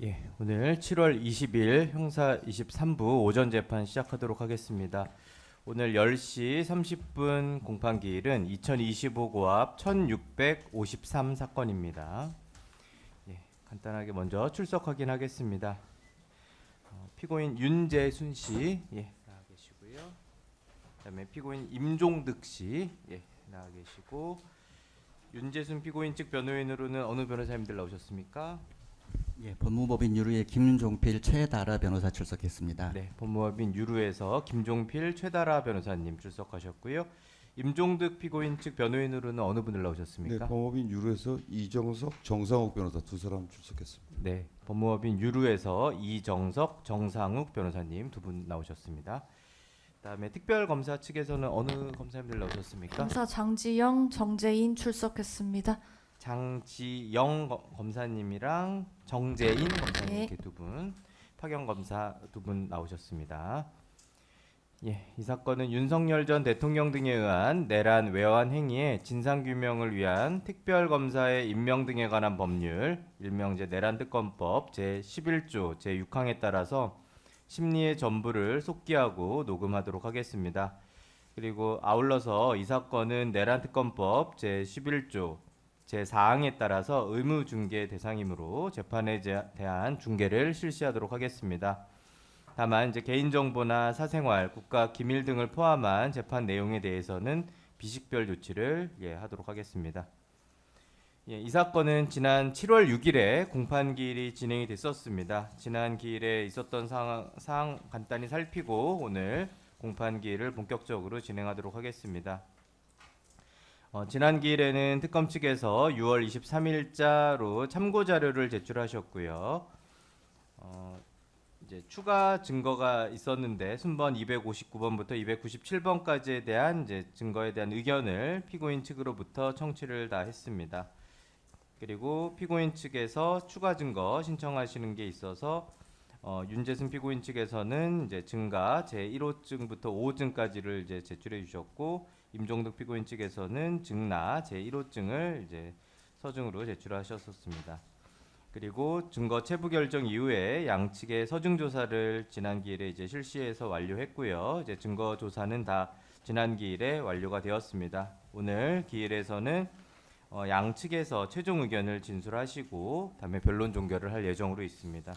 예, 오늘 7월 20일 형사 23부 오전 재판 시작하도록 하겠습니다. 오늘 10시 30분 공판기일은 2025 고압 1653 사건입니다. 예, 간단하게 먼저 출석 확인하겠습니다. 피고인 윤재순 씨 나와 계시고요. 그다음에 피고인 임종득 씨 나와 계시고, 윤재순 피고인 측 변호인으로는 어느 변호사님들 나오셨습니까? 예, 법무법인 유루의 김종필 최다라 변호사 출석했습니다. 네, 법무법인 유루에서 김종필 최다라 변호사님 출석하셨고요. 임종득 피고인 측 변호인으로는 어느 분들 네, 나오셨습니까? 법무법인 유로에서 이정석, 정상욱 변호사 두 사람 출석했습니다. 네, 법무법인 유루에서 이정석, 정상욱 변호사님 두 분 나오셨습니다. 그다음에 특별검사 측에서는 어느 검사님들 나오셨습니까? 검사 장지영, 정재인 출석했습니다. 장지영 검사님이랑 정재인 검사님 네. 이렇게 두 분, 파견 검사 두 분 나오셨습니다. 예, 이 사건은 윤석열 전 대통령 등에 의한 내란 외환 행위의 진상 규명을 위한 특별 검사의 임명 등에 관한 법률, 일명 내란 특검법 제11조 제6항에 따라서 심리의 전부를 속기하고 녹음하도록 하겠습니다. 그리고 아울러서 이 사건은 내란 특검법 제11조 제4항에 따라서 의무 중개 대상이므로 재판에 대한 중개를 실시하도록 하겠습니다. 다만 개인정보나 사생활, 국가 기밀 등을 포함한 재판 내용에 대해서는 비식별 조치를 하도록 하겠습니다. 이 사건은 지난 7월 6일에 공판기일이 진행이 됐었습니다. 지난 기일에 있었던 사항 간단히 살피고 오늘 공판기일을 본격적으로 진행하도록 하겠습니다. 지난 기일에는 특검 측에서 6월 23일자로 참고 자료를 제출하셨고요. 추가 증거가 있었는데 순번 259번부터 297번까지에 대한 증거에 대한 의견을 피고인 측으로부터 청취를 다 했습니다. 그리고 피고인 측에서 추가 증거 신청하시는 게 있어서 윤재순 피고인 측에서는 증가 제1호증부터 5호증까지를 제출해 주셨고, 임종득 피고인 측에서는 증나 제1호증을 서증으로 제출하셨었습니다. 그리고 증거 체부 결정 이후에 양측의 서증 조사를 지난 기일에 실시해서 완료했고요. 증거 조사는 다 지난 기일에 완료가 되었습니다. 오늘 기일에서는 양측에서 최종 의견을 진술하시고 다음에 변론 종결을 할 예정으로 있습니다.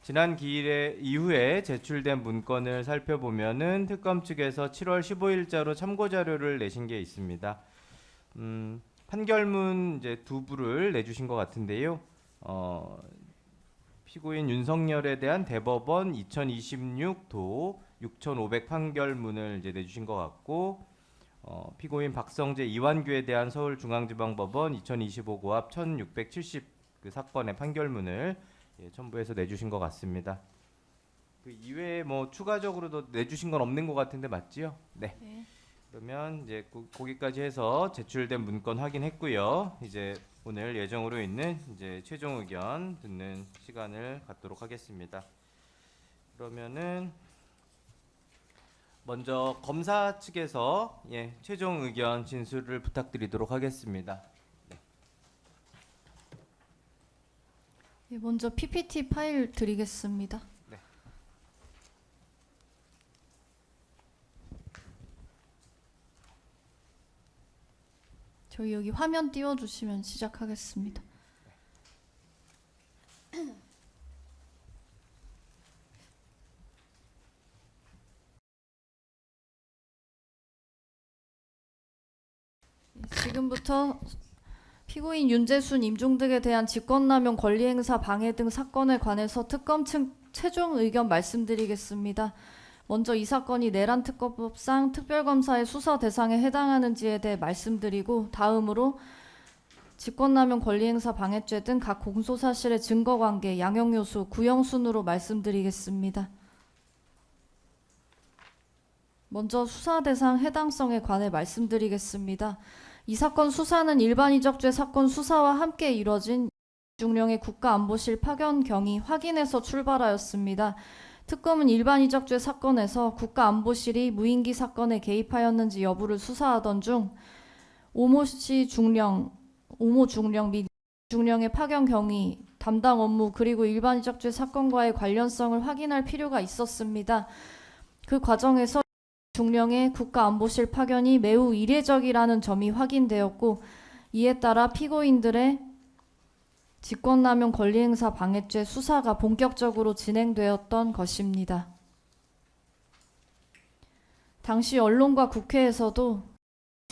지난 기일에 이후에 제출된 문건을 살펴보면은 특검 측에서 7월 15일자로 참고 자료를 내신 게 있습니다. 판결문 두 부를 내주신 것 같은데요. 피고인 윤석열에 대한 대법원 2026도 6500 판결문을 내주신 것 같고, 피고인 박성재, 이완규에 대한 서울중앙지방법원 2025 고압 1670 그 사건의 판결문을 첨부해서 내주신 것 같습니다. 그 이외에 추가적으로도 내주신 건 없는 것 같은데 맞지요? 네. 네. 그러면 거기까지 해서 제출된 문건 확인했고요. 오늘 예정으로 있는 최종 의견 듣는 시간을 갖도록 하겠습니다. 그러면은 먼저 검사 측에서 최종 의견 진술을 부탁드리도록 하겠습니다. 먼저 PPT 파일 드리겠습니다. 네. 저희 여기 화면 띄워주시면 시작하겠습니다. 지금부터 피고인 윤재순, 임종득에 대한 직권남용, 권리행사 방해 등 사건에 관해서 특검 측 최종 의견 말씀드리겠습니다. 먼저 이 사건이 내란 특검법상 특별검사의 수사 대상에 해당하는지에 대해 말씀드리고, 다음으로 직권남용, 권리행사 방해죄 등 각 공소사실의 증거관계, 양형요소, 구형순으로 말씀드리겠습니다. 먼저 수사 대상 해당성에 관해 말씀드리겠습니다. 이 사건 수사는 일반이적죄 사건 수사와 함께 이뤄진 중령의 국가안보실 파견 경위 확인에서 출발하였습니다. 특검은 일반이적죄 사건에서 국가안보실이 무인기 사건에 개입하였는지 여부를 수사하던 중 오모 중령 및 중령의 파견 경위 담당 업무 그리고 일반 이적죄 사건과의 관련성을 확인할 필요가 있었습니다. 그 과정에서 중령의 국가안보실 파견이 매우 이례적이라는 점이 확인되었고 이에 따라 피고인들의 직권남용 권리행사 방해죄 수사가 본격적으로 진행되었던 것입니다. 당시 언론과 국회에서도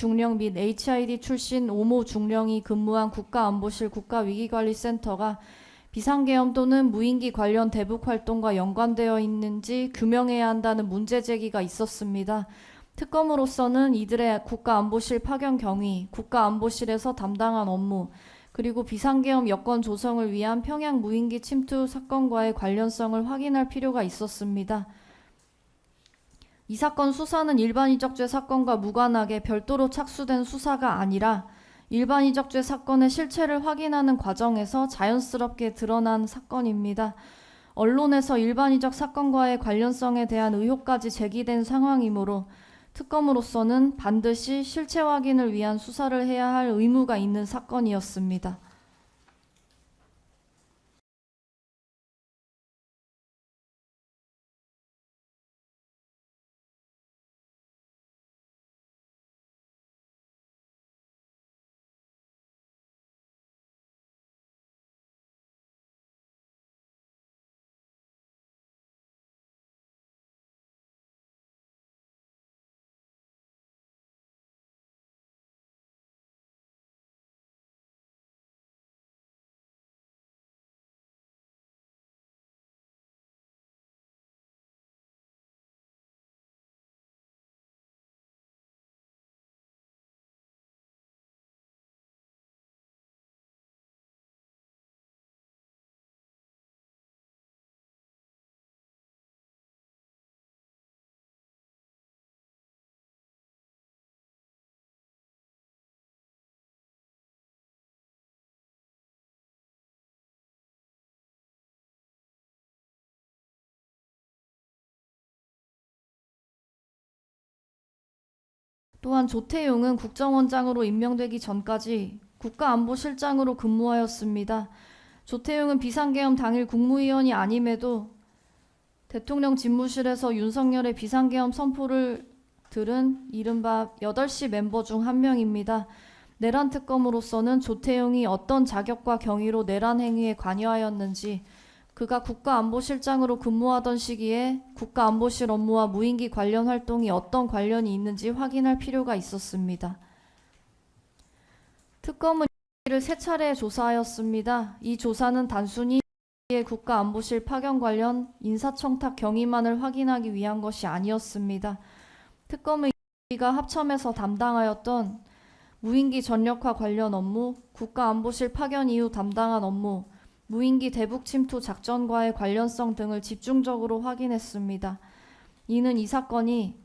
중령 및 HID 출신 오모 중령이 근무한 국가안보실 국가위기관리센터가 비상계엄 또는 무인기 관련 대북 활동과 연관되어 있는지 규명해야 한다는 문제 제기가 있었습니다. 특검으로서는 이들의 국가안보실 파견 경위, 국가안보실에서 담당한 업무, 그리고 비상계엄 여건 조성을 위한 평양 무인기 침투 사건과의 관련성을 확인할 필요가 있었습니다. 이 사건 수사는 일반 이적죄 사건과 무관하게 별도로 착수된 수사가 아니라 일반 이적죄 사건의 실체를 확인하는 과정에서 자연스럽게 드러난 사건입니다. 언론에서 일반 이적 사건과의 관련성에 대한 의혹까지 제기된 상황이므로 특검으로서는 반드시 실체 확인을 위한 수사를 해야 할 의무가 있는 사건이었습니다. 또한 조태용은 국정원장으로 임명되기 전까지 국가안보실장으로 근무하였습니다. 조태용은 비상계엄 당일 국무위원이 아님에도 대통령 집무실에서 윤석열의 비상계엄 선포를 들은 이른바 8시 멤버 중 한 명입니다. 내란 특검으로서는 조태용이 어떤 자격과 경위로 내란 행위에 관여하였는지, 그가 국가안보실장으로 근무하던 시기에 국가안보실 업무와 무인기 관련 활동이 어떤 관련이 있는지 확인할 필요가 있었습니다. 특검은 이를 3차례 조사하였습니다. 이 조사는 단순히 국가안보실 파견 관련 인사청탁 경위만을 확인하기 위한 것이 아니었습니다. 특검은 이가 합참에서 담당하였던 무인기 전력화 관련 업무, 국가안보실 파견 이후 담당한 업무, 무인기 대북 침투 작전과의 관련성 등을 집중적으로 확인했습니다. 이는 이 사건이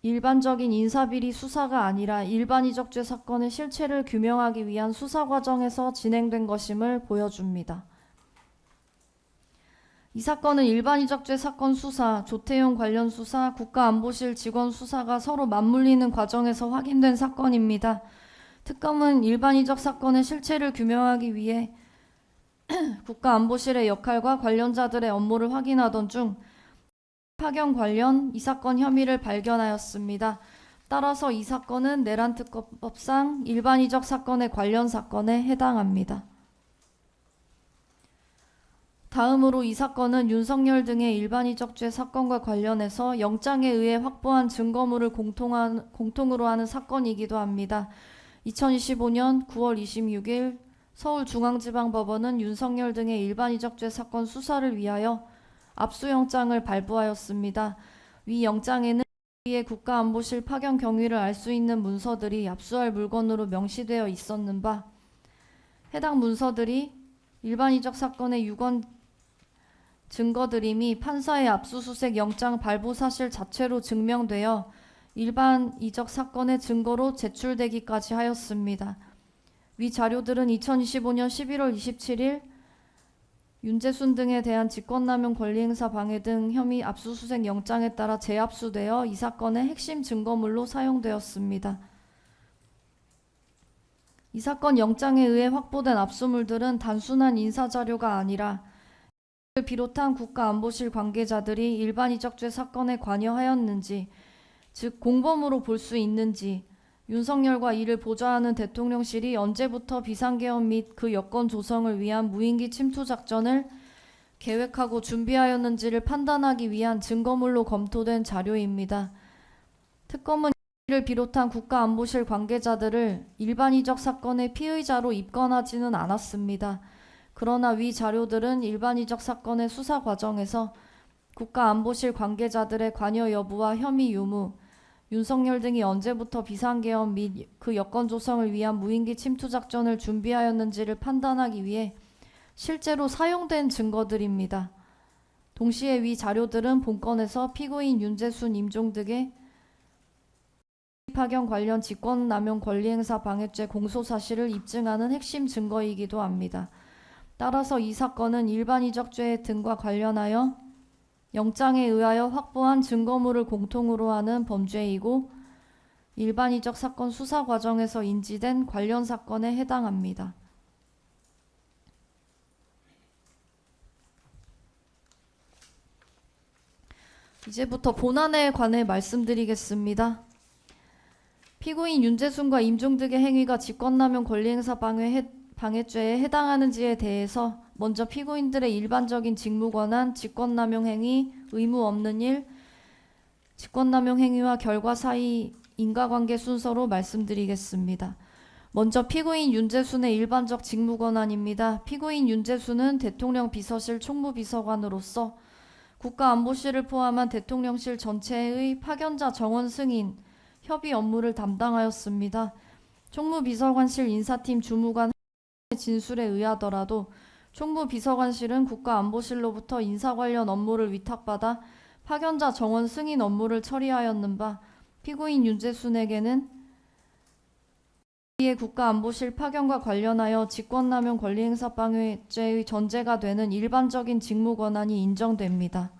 일반적인 인사비리 수사가 아니라 일반 이적죄 사건의 실체를 규명하기 위한 수사 과정에서 진행된 것임을 보여줍니다. 이 사건은 일반 이적죄 사건 수사, 조태용 관련 수사, 국가안보실 직원 수사가 서로 맞물리는 과정에서 확인된 사건입니다. 특검은 일반 이적 사건의 실체를 규명하기 위해 국가안보실의 역할과 관련자들의 업무를 확인하던 중 파견 관련 이 사건 혐의를 발견하였습니다. 따라서 이 사건은 내란특검법상 일반 이적 사건의 관련 사건에 해당합니다. 다음으로 이 사건은 윤석열 등의 일반 이적죄 사건과 관련해서 영장에 의해 확보한 증거물을 공통으로 하는 사건이기도 합니다. 2025년 9월 26일 서울중앙지방법원은 윤석열 등의 일반 이적죄 사건 수사를 위하여 압수영장을 발부하였습니다. 위 영장에는 이의 국가안보실 파견 경위를 알 수 있는 문서들이 압수할 물건으로 명시되어 있었는 바, 해당 문서들이 일반 이적 사건의 유권 증거들임이 판사의 압수수색 영장 발부 사실 자체로 증명되어 일반 이적 사건의 증거로 제출되기까지 하였습니다. 위 자료들은 2025년 11월 27일 윤재순 등에 대한 직권남용 권리행사 방해 등 혐의 압수수색 영장에 따라 재압수되어 이 사건의 핵심 증거물로 사용되었습니다. 이 사건 영장에 의해 확보된 압수물들은 단순한 인사자료가 아니라 이를 비롯한 국가안보실 관계자들이 일반이적죄 사건에 관여하였는지, 즉 공범으로 볼 수 있는지, 윤석열과 이를 보좌하는 대통령실이 언제부터 비상계엄 및 그 여건 조성을 위한 무인기 침투 작전을 계획하고 준비하였는지를 판단하기 위한 증거물로 검토된 자료입니다. 특검은 이를 비롯한 국가안보실 관계자들을 일반이적 사건의 피의자로 입건하지는 않았습니다. 그러나 위 자료들은 일반이적 사건의 수사 과정에서 국가안보실 관계자들의 관여 여부와 혐의 유무, 윤석열 등이 언제부터 비상계엄 및 그 여건 조성을 위한 무인기 침투 작전을 준비하였는지를 판단하기 위해 실제로 사용된 증거들입니다. 동시에 위 자료들은 본건에서 피고인 윤재순, 임종득의 파견 관련 직권남용 권리행사 방해죄 공소사실을 입증하는 핵심 증거이기도 합니다. 따라서 이 사건은 일반이적죄 등과 관련하여 영장에 의하여 확보한 증거물을 공통으로 하는 범죄이고 일반이적 사건 수사 과정에서 인지된 관련 사건에 해당합니다. 이제부터 본안에 관해 말씀드리겠습니다. 피고인 윤재순과 임종득의 행위가 직권남용 권리행사 방해죄에 해당하는지에 대해서 먼저 피고인들의 일반적인 직무권한, 직권남용 행위, 의무 없는 일, 직권남용 행위와 결과 사이 인과관계 순서로 말씀드리겠습니다. 먼저 피고인 윤재순의 일반적 직무권한입니다. 피고인 윤재순은 대통령 비서실 총무비서관으로서 국가안보실을 포함한 대통령실 전체의 파견자 정원 승인, 협의 업무를 담당하였습니다. 총무비서관실 인사팀 주무관 진술에 의하더라도 총무비서관실은 국가안보실로부터 인사 관련 업무를 위탁받아 파견자 정원 승인 업무를 처리하였는 바 피고인 윤재순에게는 이에 국가안보실 파견과 관련하여 직권남용 권리행사 방해죄의 전제가 되는 일반적인 직무권한이 인정됩니다.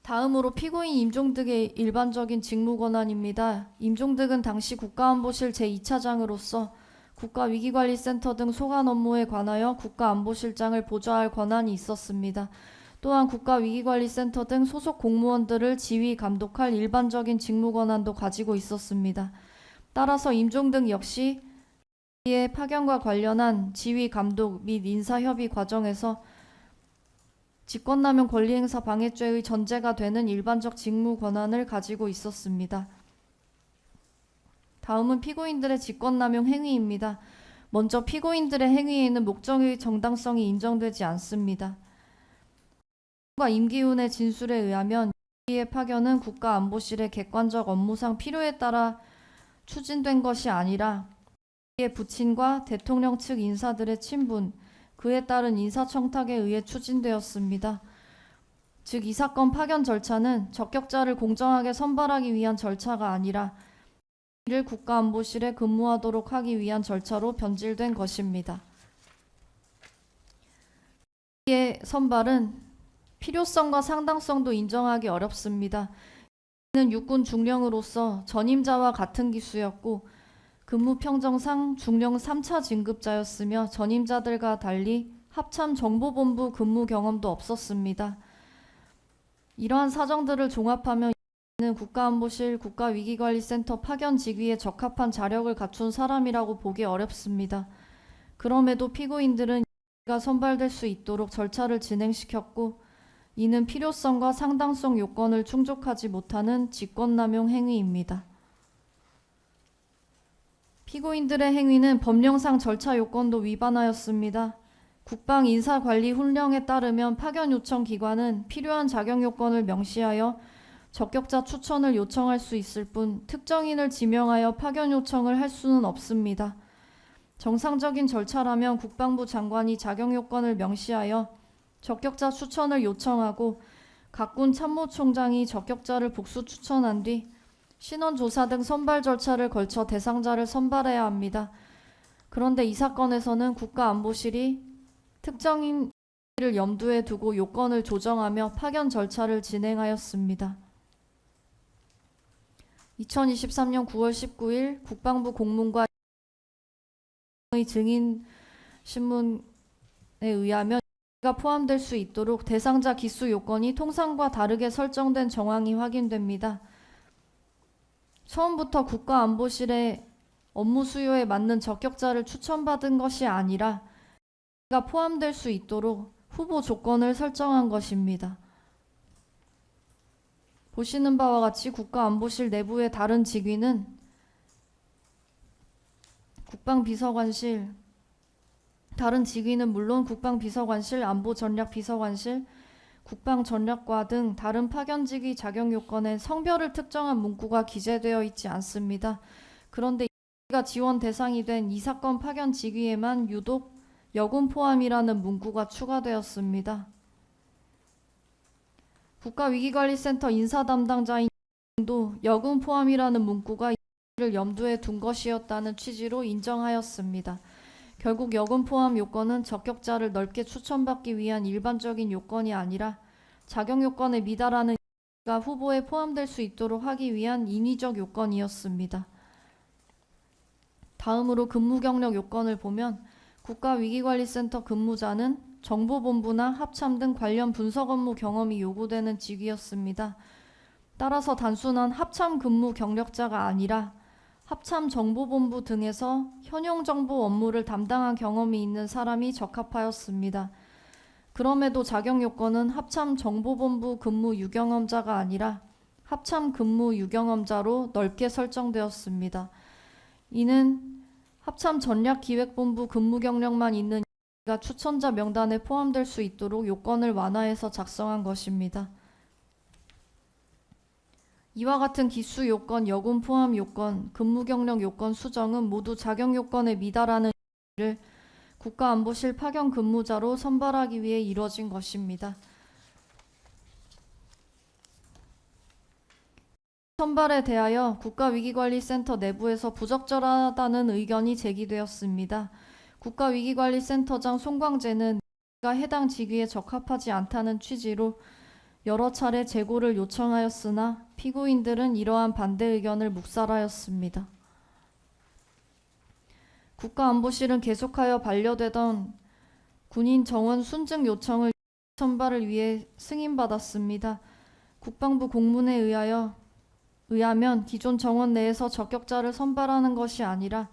다음으로 피고인 임종득의 일반적인 직무권한입니다. 임종득은 당시 국가안보실 제2차장으로서 국가위기관리센터 등 소관 업무에 관하여 국가안보실장을 보좌할 권한이 있었습니다. 또한 국가위기관리센터 등 소속 공무원들을 지휘 감독할 일반적인 직무권한도 가지고 있었습니다. 따라서 임종득 역시 이의 파견과 관련한 지휘 감독 및 인사협의 과정에서 직권남용 권리행사 방해죄의 전제가 되는 일반적 직무 권한을 가지고 있었습니다. 다음은 피고인들의 직권남용 행위입니다. 먼저 피고인들의 행위에는 목적의 정당성이 인정되지 않습니다. 임기훈의 진술에 의하면 이의 파견은 국가안보실의 객관적 업무상 필요에 따라 추진된 것이 아니라 이의 부친과 대통령 측 인사들의 친분, 그에 따른 인사청탁에 의해 추진되었습니다. 즉, 이 사건 파견 절차는 적격자를 공정하게 선발하기 위한 절차가 아니라 이를 국가안보실에 근무하도록 하기 위한 절차로 변질된 것입니다. 이의 선발은 필요성과 상당성도 인정하기 어렵습니다. 이는 육군 중령으로서 전임자와 같은 기수였고 근무 평정상 중령 3차 진급자였으며 전임자들과 달리 합참정보본부 근무 경험도 없었습니다. 이러한 사정들을 종합하면 이는 국가안보실 국가위기관리센터 파견 직위에 적합한 자력을 갖춘 사람이라고 보기 어렵습니다. 그럼에도 피고인들은 이가 선발될 수 있도록 절차를 진행시켰고 이는 필요성과 상당성 요건을 충족하지 못하는 직권남용 행위입니다. 피고인들의 행위는 법령상 절차 요건도 위반하였습니다. 국방인사관리훈령에 따르면 파견 요청 기관은 필요한 자격 요건을 명시하여 적격자 추천을 요청할 수 있을 뿐 특정인을 지명하여 파견 요청을 할 수는 없습니다. 정상적인 절차라면 국방부 장관이 자격 요건을 명시하여 적격자 추천을 요청하고 각군 참모총장이 적격자를 복수 추천한 뒤 신원조사 등 선발 절차를 걸쳐 대상자를 선발해야 합니다. 그런데 이 사건에서는 국가안보실이 특정인을 염두에 두고 요건을 조정하며 파견 절차를 진행하였습니다. 2023년 9월 19일 국방부 공문과 의 증인 신문에 의하면 가 포함될 수 있도록 대상자 기수 요건이 통상과 다르게 설정된 정황이 확인됩니다. 처음부터 국가안보실의 업무 수요에 맞는 적격자를 추천받은 것이 아니라 가 포함될 수 있도록 후보 조건을 설정한 것입니다. 보시는 바와 같이 국가안보실 내부의 다른 직위는 국방비서관실, 다른 직위는 물론 국방비서관실, 안보전략비서관실, 국방전략과 등 다른 파견직위 자격 요건에 성별을 특정한 문구가 기재되어 있지 않습니다. 그런데 이가 지원 대상이 된 이 사건 파견 직위에만 유독 여군 포함이라는 문구가 추가되었습니다. 국가위기관리센터 인사 담당자인 도 여군 포함이라는 문구가 이를 염두에 둔 것이었다는 취지로 인정하였습니다. 결국 여군 포함 요건은 적격자를 넓게 추천받기 위한 일반적인 요건이 아니라 자격 요건에 미달하는 가 후보에 포함될 수 있도록 하기 위한 인위적 요건이었습니다. 다음으로 근무 경력 요건을 보면 국가위기관리센터 근무자는 정보본부나 합참 등 관련 분석 업무 경험이 요구되는 직위였습니다. 따라서 단순한 합참 근무 경력자가 아니라 합참 정보본부 등에서 현용 정보 업무를 담당한 경험이 있는 사람이 적합하였습니다. 그럼에도 자격 요건은 합참 정보본부 근무 유경험자가 아니라 합참 근무 유경험자로 넓게 설정되었습니다. 이는 합참 전략기획본부 근무 경력만 있는 가 추천자 명단에 포함될 수 있도록 요건을 완화해서 작성한 것입니다. 이와 같은 기수 요건, 여군 포함 요건, 근무 경력 요건 수정은 모두 자격 요건에 미달하는 를 국가안보실 파견 근무자로 선발하기 위해 이뤄진 것입니다. 선발에 대하여 국가위기관리센터 내부에서 부적절하다는 의견이 제기되었습니다. 국가위기관리센터장 송광재는 해당 직위에 적합하지 않다는 취지로 여러 차례 재고를 요청하였으나 피고인들은 이러한 반대 의견을 묵살하였습니다. 국가안보실은 계속하여 반려되던 군인 정원 순증 요청을 선발을 위해 승인받았습니다. 국방부 공문에 의하면 기존 정원 내에서 적격자를 선발하는 것이 아니라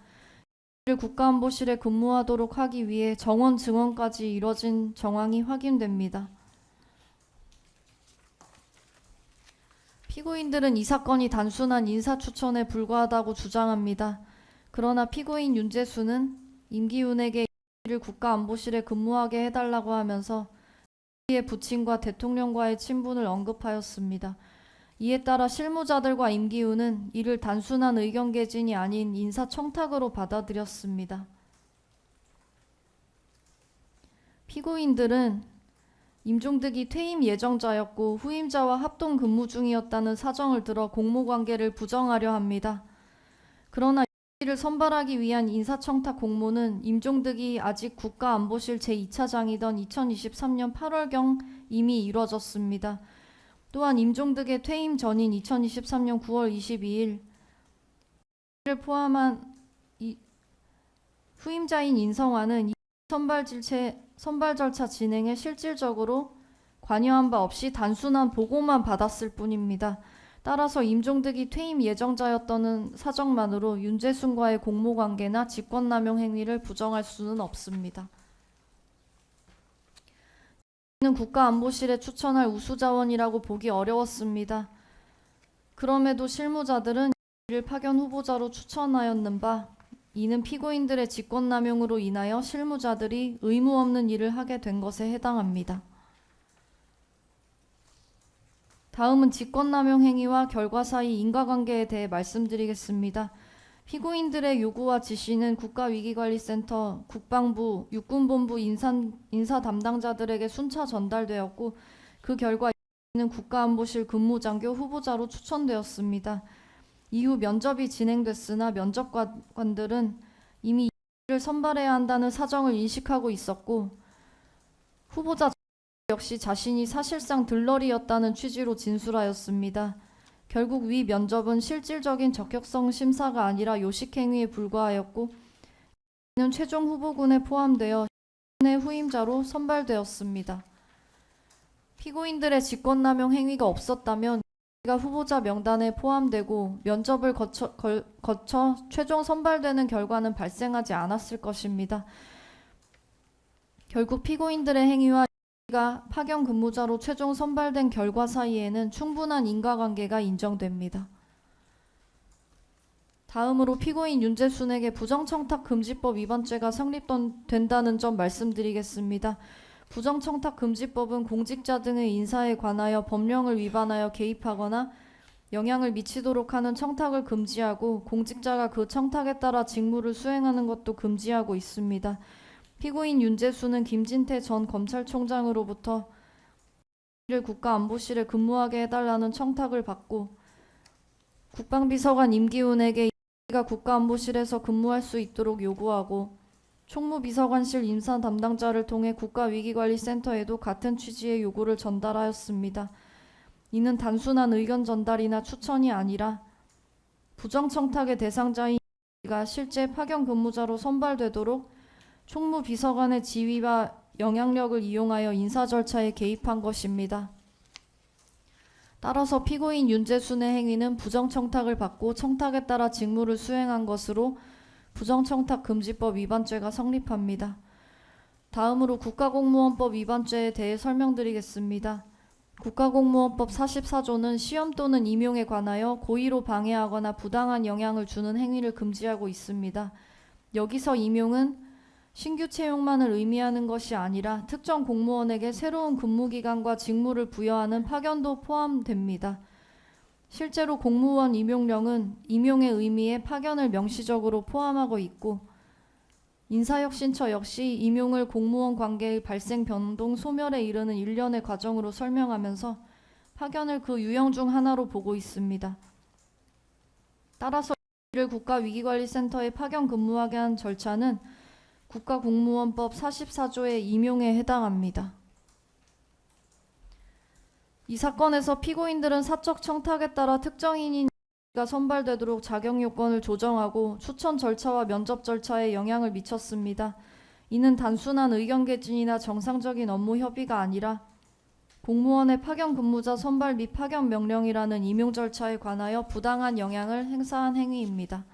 이를 국가안보실에 근무하도록 하기 위해 정원 증원까지 이뤄진 정황이 확인됩니다. 피고인들은 이 사건이 단순한 인사추천에 불과하다고 주장합니다. 그러나 피고인 윤재수는 임기훈에게 이를 국가안보실에 근무하게 해달라고 하면서 이의 부친과 대통령과의 친분을 언급하였습니다. 이에 따라 실무자들과 임기훈은 이를 단순한 의견 개진이 아닌 인사청탁으로 받아들였습니다. 피고인들은 임종득이 퇴임 예정자였고 후임자와 합동 근무 중이었다는 사정을 들어 공모관계를 부정하려 합니다. 그러나 이를 선발하기 위한 인사청탁 공모는 임종득이 아직 국가안보실 제2차장이던 2023년 8월경 이미 이뤄졌습니다. 또한 임종득의 퇴임 전인 2023년 9월 22일 를 포함한 후임자인 인성환은 선발 절차 진행에 실질적으로 관여한 바 없이 단순한 보고만 받았을 뿐입니다. 따라서 임종득이 퇴임 예정자였다는 사정만으로 윤재순과의 공모관계나 직권남용 행위를 부정할 수는 없습니다. 이는 국가안보실에 추천할 우수자원이라고 보기 어려웠습니다. 그럼에도 실무자들은 이를 파견 후보자로 추천하였는 바 이는 피고인들의 직권남용으로 인하여 실무자들이 의무 없는 일을 하게 된 것에 해당합니다. 다음은 직권남용 행위와 결과 사이 인과관계에 대해 말씀드리겠습니다. 피고인들의 요구와 지시는 국가위기관리센터, 국방부, 육군본부 인사 담당자들에게 순차 전달되었고 그 결과 이는 국가안보실 근무장교 후보자로 추천되었습니다. 이후 면접이 진행됐으나 면접관들은 이미 이를 선발해야 한다는 사정을 인식하고 있었고 후보자 역시 자신이 사실상 들러리였다는 취지로 진술하였습니다. 결국 위 면접은 실질적인 적격성 심사가 아니라 요식행위에 불과하였고 이는 최종 후보군에 포함되어 의 후임자로 선발되었습니다. 피고인들의 직권남용 행위가 없었다면 가 후보자 명단에 포함되고 면접을 거쳐 최종 선발되는 결과는 발생하지 않았을 것입니다. 결국 피고인들의 행위와 가 파견 근무자로 최종 선발된 결과 사이에는 충분한 인과관계가 인정됩니다. 다음으로 피고인 윤재순에게 부정청탁금지법 위반죄가 성립된다는 점 말씀드리겠습니다. 부정청탁금지법은 공직자 등의 인사에 관하여 법령을 위반하여 개입하거나 영향을 미치도록 하는 청탁을 금지하고 공직자가 그 청탁에 따라 직무를 수행하는 것도 금지하고 있습니다. 피고인 윤재순은 김진태 전 검찰총장으로부터 국가안보실에 근무하게 해달라는 청탁을 받고 국방비서관 임기훈에게 가 국가안보실에서 근무할 수 있도록 요구하고 총무비서관실 인사 담당자를 통해 국가위기관리센터에도 같은 취지의 요구를 전달하였습니다. 이는 단순한 의견 전달이나 추천이 아니라 부정청탁의 대상자인 가 실제 파견 근무자로 선발되도록 총무비서관의 지위와 영향력을 이용하여 인사 절차에 개입한 것입니다. 따라서 피고인 윤재순의 행위는 부정청탁을 받고 청탁에 따라 직무를 수행한 것으로 부정청탁금지법 위반죄가 성립합니다. 다음으로 국가공무원법 위반죄에 대해 설명드리겠습니다. 국가공무원법 44조는 시험 또는 임용에 관하여 고의로 방해하거나 부당한 영향을 주는 행위를 금지하고 있습니다. 여기서 임용은 신규 채용만을 의미하는 것이 아니라 특정 공무원에게 새로운 근무기간과 직무를 부여하는 파견도 포함됩니다. 실제로 공무원 임용령은 임용의 의미에 파견을 명시적으로 포함하고 있고 인사혁신처 역시 임용을 공무원 관계의 발생 변동 소멸에 이르는 일련의 과정으로 설명하면서 파견을 그 유형 중 하나로 보고 있습니다. 따라서 이를 국가위기관리센터에 파견 근무하게 한 절차는 국가공무원법 44조의 임용에 해당합니다. 이 사건에서 피고인들은 사적 청탁에 따라 특정인이 선발되도록 자격 요건을 조정하고 추천 절차와 면접 절차에 영향을 미쳤습니다. 이는 단순한 의견 개진이나 정상적인 업무 협의가 아니라 공무원의 파견 근무자 선발 및 파견 명령이라는 임용 절차에 관하여 부당한 영향을 행사한 행위입니다.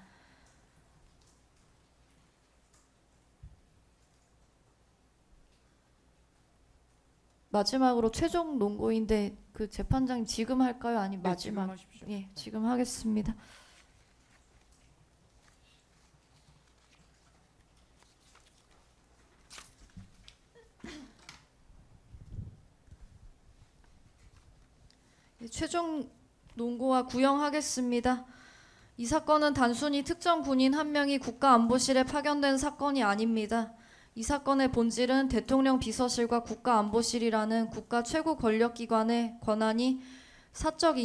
마지막으로 최종 논고인데 그 재판장님 지금 할까요? 아니면 마지막? 지금 하십시오. 예, 지금 하겠습니다. 예, 최종 논고와 구형하겠습니다. 이 사건은 단순히 특정 군인 한 명이 국가안보실에 파견된 사건이 아닙니다. 이 사건의 본질은 대통령 비서실과 국가안보실이라는 국가 최고 권력기관의 권한이 사적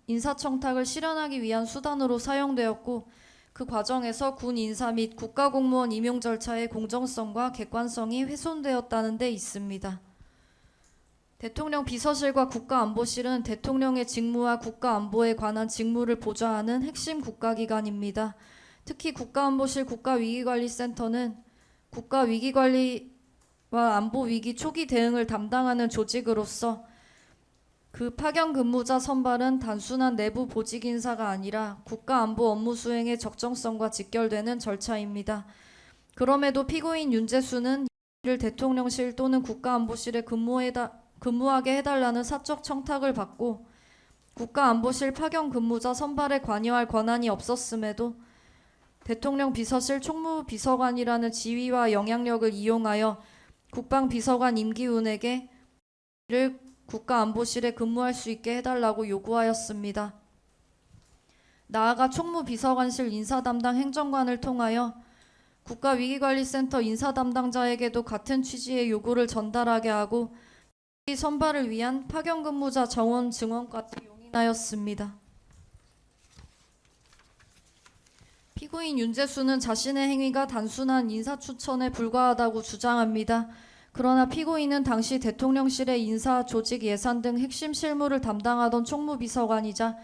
인사청탁을 실현하기 위한 수단으로 사용되었고 그 과정에서 군 인사 및 국가공무원 임용 절차의 공정성과 객관성이 훼손되었다는 데 있습니다. 대통령 비서실과 국가안보실은 대통령의 직무와 국가안보에 관한 직무를 보좌하는 핵심 국가기관입니다. 특히 국가안보실 국가위기관리센터는 국가위기관리와 안보위기 초기 대응을 담당하는 조직으로서 그 파견 근무자 선발은 단순한 내부 보직 인사가 아니라 국가안보 업무 수행의 적정성과 직결되는 절차입니다. 그럼에도 피고인 윤재순은 이를 대통령실 또는 국가안보실에 근무하게 해달라는 사적 청탁을 받고 국가안보실 파견 근무자 선발에 관여할 권한이 없었음에도 대통령 비서실 총무비서관이라는 지위와 영향력을 이용하여 국방비서관 임기훈에게 이를 국가안보실에 근무할 수 있게 해달라고 요구하였습니다. 나아가 총무비서관실 인사담당 행정관을 통하여 국가위기관리센터 인사담당자에게도 같은 취지의 요구를 전달하게 하고 이 선발을 위한 파견근무자 정원 증원까지 용인하였습니다. 피고인 윤재순은 자신의 행위가 단순한 인사추천에 불과하다고 주장합니다. 그러나 피고인은 당시 대통령실의 인사, 조직, 예산 등 핵심 실무를 담당하던 총무비서관이자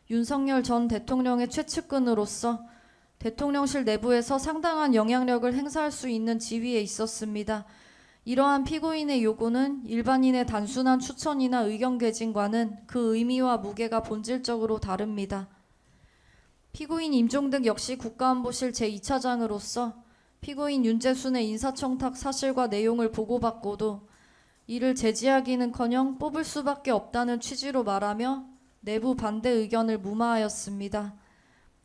윤석열 전 대통령의 최측근으로서 대통령실 내부에서 상당한 영향력을 행사할 수 있는 지위에 있었습니다. 이러한 피고인의 요구는 일반인의 단순한 추천이나 의견 개진과는 그 의미와 무게가 본질적으로 다릅니다. 피고인 임종득 역시 국가안보실 제2차장으로서 피고인 윤재순의 인사청탁 사실과 내용을 보고받고도 이를 제지하기는커녕 뽑을 수밖에 없다는 취지로 말하며 내부 반대 의견을 무마하였습니다.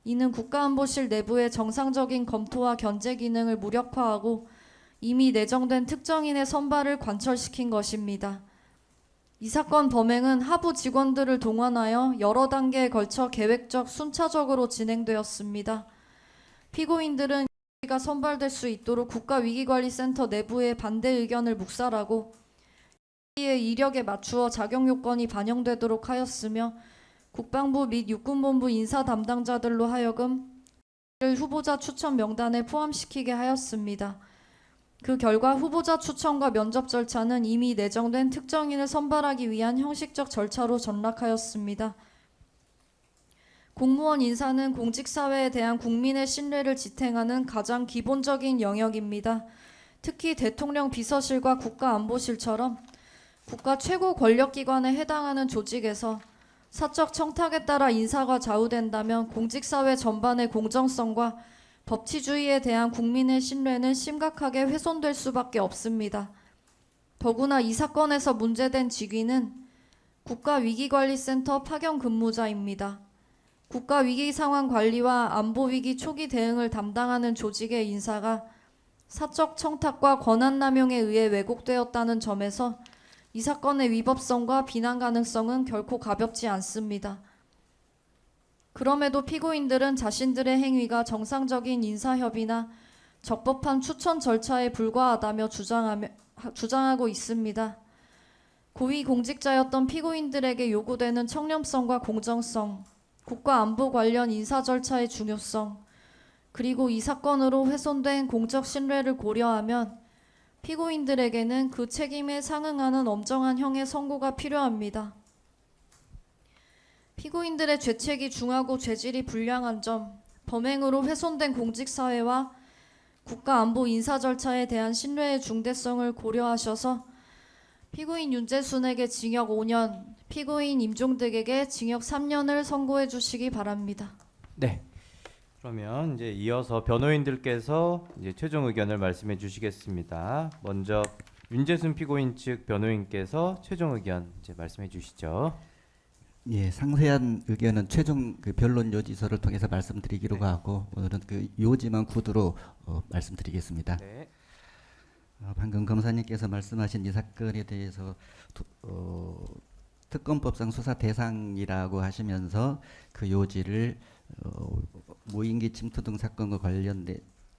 이는 국가안보실 내부의 정상적인 검토와 견제 기능을 무력화하고 이미 내정된 특정인의 선발을 관철시킨 것입니다. 이 사건 범행은 하부 직원들을 동원하여 여러 단계에 걸쳐 계획적, 순차적으로 진행되었습니다. 피고인들은 가 선발될 수 있도록 국가위기관리센터 내부의 반대 의견을 묵살하고 이의 이력에 맞추어 자격 요건이 반영되도록 하였으며 국방부 및 육군본부 인사 담당자들로 하여금 이를 후보자 추천 명단에 포함시키게 하였습니다. 그 결과 후보자 추천과 면접 절차는 이미 내정된 특정인을 선발하기 위한 형식적 절차로 전락하였습니다. 공무원 인사는 공직사회에 대한 국민의 신뢰를 지탱하는 가장 기본적인 영역입니다. 특히 대통령 비서실과 국가안보실처럼 국가 최고 권력기관에 해당하는 조직에서 사적 청탁에 따라 인사가 좌우된다면 공직사회 전반의 공정성과 법치주의에 대한 국민의 신뢰는 심각하게 훼손될 수밖에 없습니다. 더구나 이 사건에서 문제된 직위는 국가위기관리센터 파견 근무자입니다. 국가위기상황관리와 안보위기 초기 대응을 담당하는 조직의 인사가 사적 청탁과 권한남용에 의해 왜곡되었다는 점에서 이 사건의 위법성과 비난 가능성은 결코 가볍지 않습니다. 그럼에도 피고인들은 자신들의 행위가 정상적인 인사협의나 적법한 추천 절차에 불과하다며 주장하고 있습니다. 고위공직자였던 피고인들에게 요구되는 청렴성과 공정성, 국가안보 관련 인사 절차의 중요성, 그리고 이 사건으로 훼손된 공적 신뢰를 고려하면 피고인들에게는 그 책임에 상응하는 엄정한 형의 선고가 필요합니다. 피고인들의 죄책이 중하고 죄질이 불량한 점, 범행으로 훼손된 공직사회와 국가안보 인사 절차에 대한 신뢰의 중대성을 고려하셔서 피고인 윤재순에게 징역 5년, 피고인 임종득에게 징역 3년을 선고해 주시기 바랍니다. 네. 그러면 이제 이어서 변호인들께서 이제 최종 의견을 말씀해 주시겠습니다. 먼저 윤재순 피고인 측 변호인께서 최종 의견 이제 말씀해 주시죠. 예, 상세한 의견은 최종 그 변론 요지서를 통해서 말씀드리기로 하고 오늘은 그 요지만 구두로 말씀드리겠습니다. 네. 방금 검사님께서 말씀하신 이 사건에 대해서 특검법상 수사 대상이라고 하시면서 그 요지를 무인기 침투 등 사건과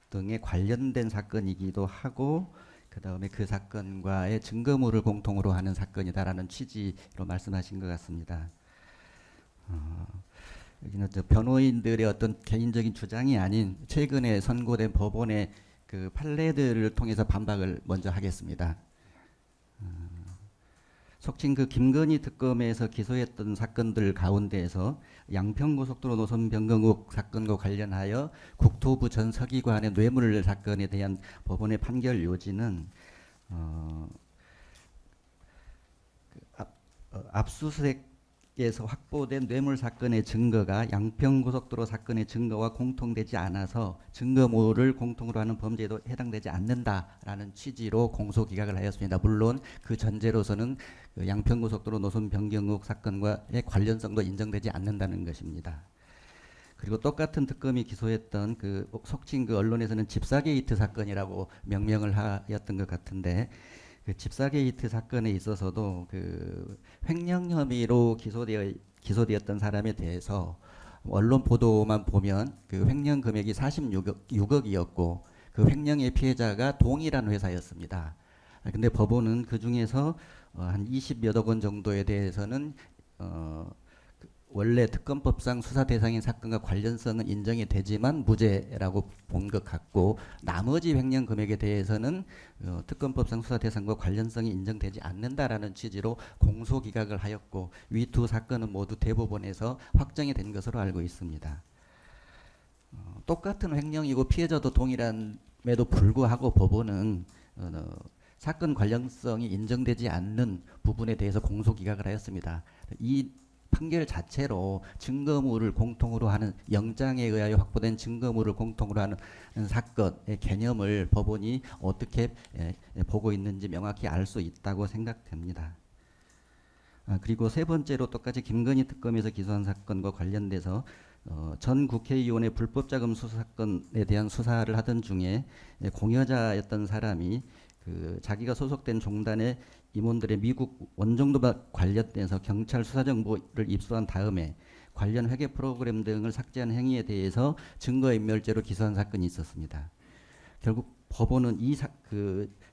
등에 관련된 사건이기도 하고 그 다음에 그 사건과의 증거물을 공통으로 하는 사건이다라는 취지로 말씀하신 것 같습니다. 여기는 저 변호인들의 어떤 개인적인 주장이 아닌 최근에 선고된 법원의 그 판례들을 통해서 반박을 먼저 하겠습니다. 속칭 그 김건희 특검에서 기소했던 사건들 가운데에서 양평고속도로 노선 변경 의혹 사건과 관련하여 국토부 전 서기관의 뇌물 사건에 대한 법원의 판결 요지는 압수수색에서 확보된 뇌물 사건의 증거가 양평고속도로 사건의 증거와 공통되지 않아서 증거물을 공통으로 하는 범죄에도 해당되지 않는다라는 취지로 공소기각을 하였습니다. 물론 그 전제로서는 그 양평고속도로 노선 변경 의혹 사건과의 관련성도 인정되지 않는다는 것입니다. 그리고 똑같은 특검이 기소했던 그 속칭 그 언론에서는 집사게이트 사건이라고 명명을 하였던 것 같은데 그 집사게이트 사건에 있어서도 그 횡령 혐의로 기소되었던 사람에 대해서 언론 보도만 보면 그 횡령 금액이 46억이었고 그 횡령의 피해자가 동일한 회사였습니다. 근데 법원은 그 중에서 한 20몇 억 원 정도에 대해서는 원래 특검법상 수사 대상인 사건과 관련성은 인정이 되지만 무죄라고 본 것 같고, 나머지 횡령 금액에 대해서는 특검법상 수사 대상과 관련성이 인정되지 않는다라는 취지로 공소 기각을 하였고, 위 두 사건은 모두 대법원에서 확정이 된 것으로 알고 있습니다. 똑같은 횡령이고 피해자도 동일함에도 불구하고 법원은 사건 관련성이 인정되지 않는 부분에 대해서 공소 기각을 하였습니다. 이 판결 자체로 증거물을 공통으로 하는, 영장에 의하여 확보된 증거물을 공통으로 하는 사건의 개념을 법원이 어떻게 보고 있는지 명확히 알 수 있다고 생각됩니다. 그리고 세 번째로 똑같이 김건희 특검에서 기소한 사건과 관련돼서 전 국회의원의 불법 자금 수사 사건에 대한 수사를 하던 중에 공여자였던 사람이 자기가 소속된 종단의 임원들의 미국 원정 도박 관련돼서 경찰 수사 정보를 입수한 다음에 관련 회계 프로그램 등을 삭제한 행위에 대해서 증거인멸죄로 기소한 사건이 있었습니다. 결국 법원은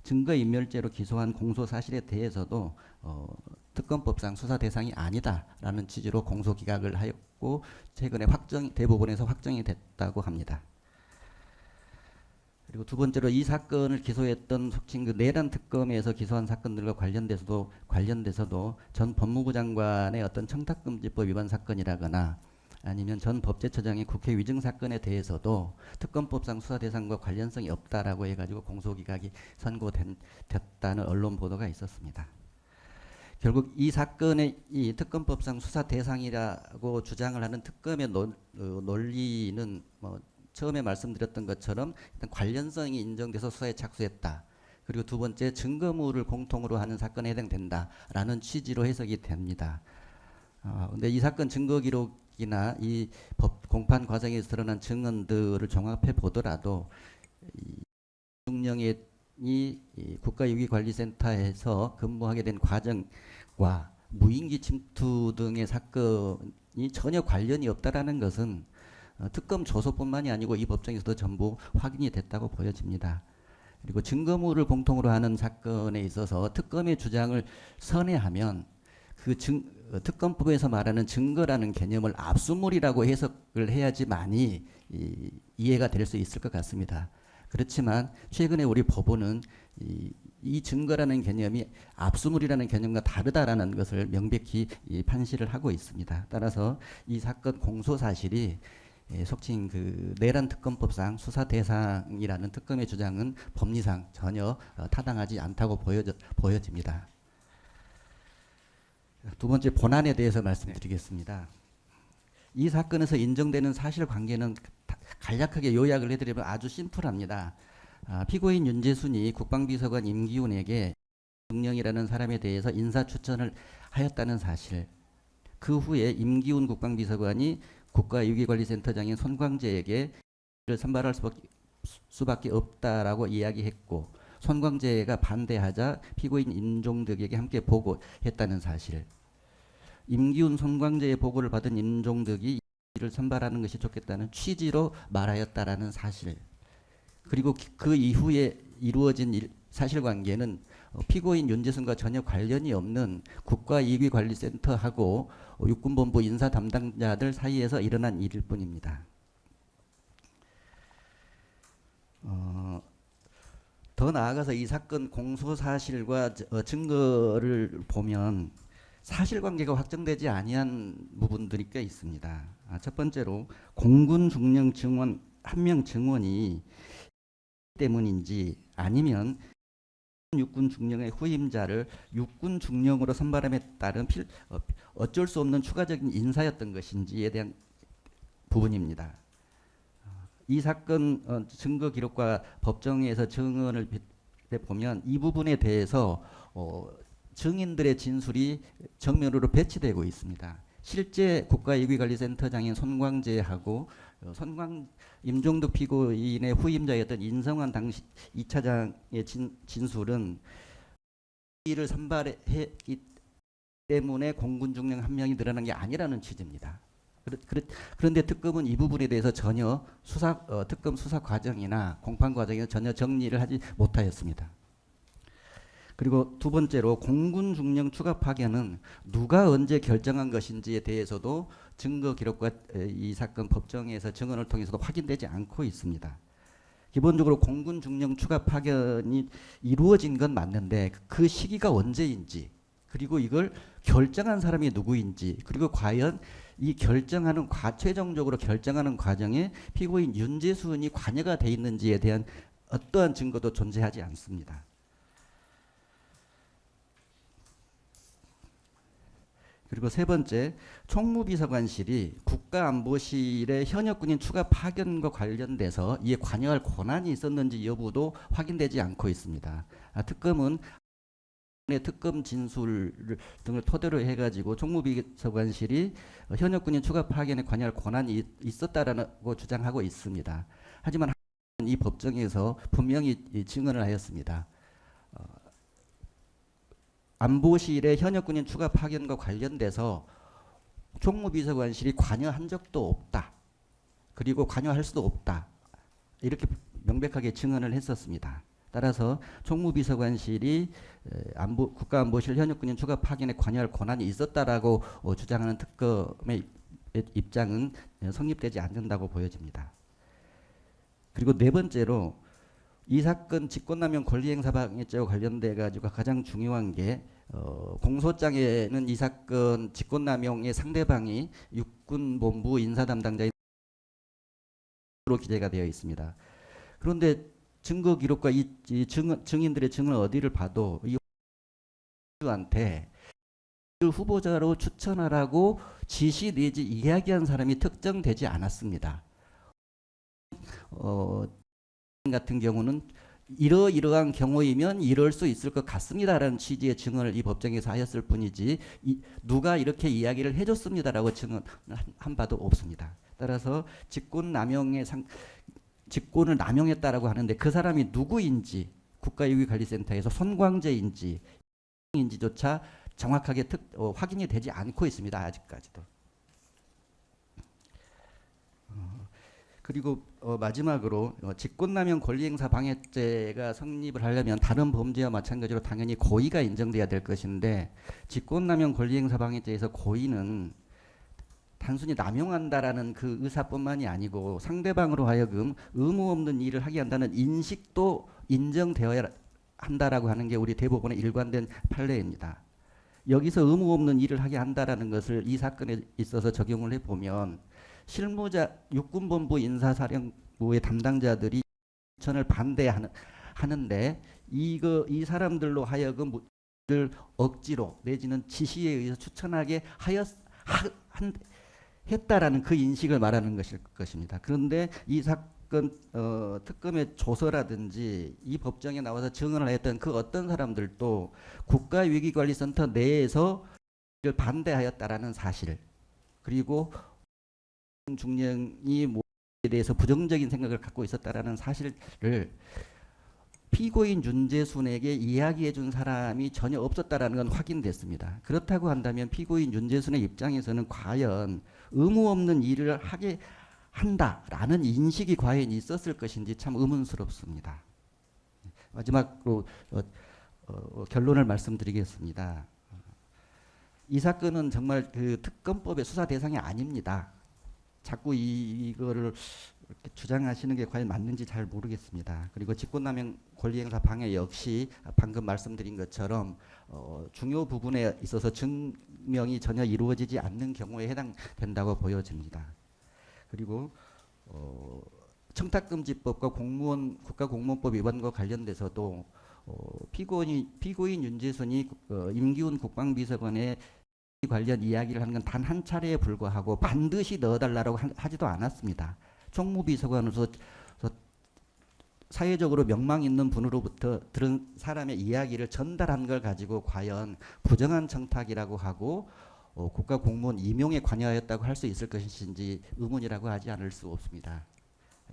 증거인멸죄로 기소한 공소 사실에 대해서도 특검법상 수사 대상이 아니다라는 취지로 공소 기각을 하였고, 최근에 대법원에서 확정이 됐다고 합니다. 그리고 두 번째로 이 사건을 기소했던 속칭 내란 특검에서 기소한 사건들과 관련돼서도 전 법무부 장관의 어떤 청탁금지법 위반 사건이라거나 아니면 전 법제처장의 국회 위증 사건에 대해서도 특검법상 수사 대상과 관련성이 없다라고 해가지고 공소기각이 선고됐다는 언론 보도가 있었습니다. 결국 이 사건의 이 특검법상 수사 대상이라고 주장을 하는 특검의 논리는 처음에 말씀드렸던 것처럼 일단 관련성이 인정돼서 수사에 착수했다. 그리고 두 번째, 증거물을 공통으로 하는 사건에 해당된다라는 취지로 해석이 됩니다. 근데 이 사건 증거 기록이나 이 법 공판 과정에서 드러난 증언들을 종합해 보더라도 대통령이 국가유기관리센터에서 근무하게 된 과정과 무인기 침투 등의 사건이 전혀 관련이 없다라는 것은 특검 조서뿐만이 아니고 이 법정에서도 전부 확인이 됐다고 보여집니다. 그리고 증거물을 공통으로 하는 사건에 있어서 특검의 주장을 선회하면 특검법에서 말하는 증거라는 개념을 압수물이라고 해석을 해야지만이 이해가 될 수 있을 것 같습니다. 그렇지만 최근에 우리 법원은 이 증거라는 개념이 압수물이라는 개념과 다르다라는 것을 명백히 판시를 하고 있습니다. 따라서 이 사건 공소 사실이 속칭 내란 특검법상 수사 대상이라는 특검의 주장은 법리상 전혀 타당하지 않다고 보여집니다. 두 번째, 본안에 대해서 말씀드리겠습니다. 이 사건에서 인정되는 사실관계는 간략하게 요약을 해드리면 아주 심플합니다. 피고인 윤재순이 국방비서관 임기훈에게 정령이라는 사람에 대해서 인사추천을 하였다는 사실, 그 후에 임기훈 국방비서관이 국가유기관리센터장인 손광재에게 를 선발할 수밖에 없다라고 이야기했고, 손광재가 반대하자 피고인 임종덕에게 함께 보고했다는 사실, 임기훈 손광재의 보고를 받은 임종덕이 이를 선발하는 것이 좋겠다는 취지로 말하였다라는 사실, 그리고 그 이후에 이루어진 사실관계는 피고인 윤재순과 전혀 관련이 없는 국가이기관리센터하고 육군본부 인사 담당자들 사이에서 일어난 일일 뿐입니다. 더 나아가서 이 사건 공소사실과 증거를 보면 사실관계가 확정되지 아니한 부분들이 꽤 있습니다. 첫 번째로 공군 중령 증원 한 명 증원이 때문인지 아니면 육군 중령의 후임자를 육군 중령으로 선발함에 따른 어쩔 수 없는 추가적인 인사였던 것인지에 대한 부분입니다. 이 사건 증거 기록과 법정에서 증언을 보면 이 부분에 대해서 증인들의 진술이 정면으로 배치되고 있습니다. 실제 국가유기관리센터장인 손광재하고 임종덕 피고인의 후임자였던 인성환 당시 2차장의 진술은 이를 선발했기 때문에 공군 중령 한 명이 늘어난 게 아니라는 취지입니다. 그런데 특검은 이 부분에 대해서 전혀 특검 수사 과정이나 공판 과정에서 전혀 정리를 하지 못하였습니다. 그리고 두 번째로 공군 중령 추가 파견은 누가 언제 결정한 것인지에 대해서도 증거 기록과 이 사건 법정에서 증언을 통해서도 확인되지 않고 있습니다. 기본적으로 공군 중령 추가 파견이 이루어진 건 맞는데 그 시기가 언제인지, 그리고 이걸 결정한 사람이 누구인지, 그리고 과연 이 결정하는 최종적으로 결정하는 과정에 피고인 윤재순이 관여가 돼 있는지에 대한 어떠한 증거도 존재하지 않습니다. 그리고 세 번째, 총무비서관실이 국가안보실의 현역 군인 추가 파견과 관련돼서 이에 관여할 권한이 있었는지 여부도 확인되지 않고 있습니다. 특검은 특검 진술 등을 토대로 해가지고 총무비서관실이 현역 군인 추가 파견에 관여할 권한이 있었다라고 주장하고 있습니다. 하지만 이 법정에서 분명히 증언을 하였습니다. 안보실의 현역 군인 추가 파견과 관련돼서 총무비서관실이 관여한 적도 없다. 그리고 관여할 수도 없다. 이렇게 명백하게 증언을 했었습니다. 따라서 총무비서관실이 국가안보실 현역 군인 추가 파견에 관여할 권한이 있었다라고 주장하는 특검의 입장은 성립되지 않는다고 보여집니다. 그리고 네 번째로 이 사건 직권남용 권리행사 방해죄와 관련돼 가지고 가장 중요한 게 공소장에는 이 사건 직권남용의 상대방이 육군본부 인사담당자인 으로 기재가 되어 있습니다. 그런데 증거 기록과 이 증인들의 증언 어디를 봐도 이 한테 후보자로 추천하라고 지시 내지 이야기한 사람이 특정되지 않았습니다. 같은 경우는 이러이러한 경우이면 이럴 수 있을 것 같습니다라는 취지의 증언을 이 법정에서 하였을 뿐이지 누가 이렇게 이야기를 해줬습니다라고 증언한 바도 없습니다. 따라서 직권을 남용했다라고 하는데 그 사람이 누구인지 국가유기관리센터에서 손광재인지 인지조차 정확하게 확인이 되지 않고 있습니다. 아직까지도. 그리고 마지막으로 직권남용 권리행사 방해죄가 성립을 하려면 다른 범죄와 마찬가지로 당연히 고의가 인정돼야 될 것인데 직권남용 권리행사 방해죄에서 고의는 단순히 남용한다라는 그 의사뿐만이 아니고 상대방으로 하여금 의무 없는 일을 하게 한다는 인식도 인정되어야 한다라고 하는 게 우리 대법원의 일관된 판례입니다. 여기서 의무 없는 일을 하게 한다라는 것을 이 사건에 있어서 적용을 해보면 실무자 육군본부 인사사령부의 담당자들이 추천을 반대하는데 이 사람들로 하여금 억지로 내지는 지시에 의해서 추천하게 했다라는 그 인식을 말하는 것일 것입니다. 그런데 이 사건 특검의 조서라든지 이 법정에 나와서 증언을 했던 그 어떤 사람들도 국가위기관리센터 내에서 이를 반대하였다라는 사실, 그리고 중령이 뭐에 대해서 부정적인 생각을 갖고 있었다라는 사실을 피고인 윤재순에게 이야기해 준 사람이 전혀 없었다라는 건 확인됐습니다. 그렇다고 한다면 피고인 윤재순의 입장에서는 과연 의무 없는 일을 하게 한다라는 인식이 과연 있었을 것인지 참 의문스럽습니다. 마지막으로 결론을 말씀드리겠습니다. 이 사건은 정말 그 특검법의 수사 대상이 아닙니다. 자꾸 이거를 이렇게 주장하시는 게 과연 맞는지 잘 모르겠습니다. 그리고 직권남용 권리행사 방해 역시 방금 말씀드린 것처럼 중요 부분에 있어서 증명이 전혀 이루어지지 않는 경우에 해당된다고 보여집니다. 그리고 청탁금지법과 국가공무원법 위반과 관련돼서도 피고인 윤재순이 임기훈 국방비서관의 관련 이야기를 하는 건 단 한 차례에 불과하고 반드시 넣어달라고 하지도 않았습니다. 총무비서관으로서 사회적으로 명망 있는 분으로부터 들은 사람의 이야기를 전달한 걸 가지고 과연 부정한 청탁이라고 하고 국가공무원 임용에 관여하였다고 할 수 있을 것인지 의문이라고 하지 않을 수 없습니다.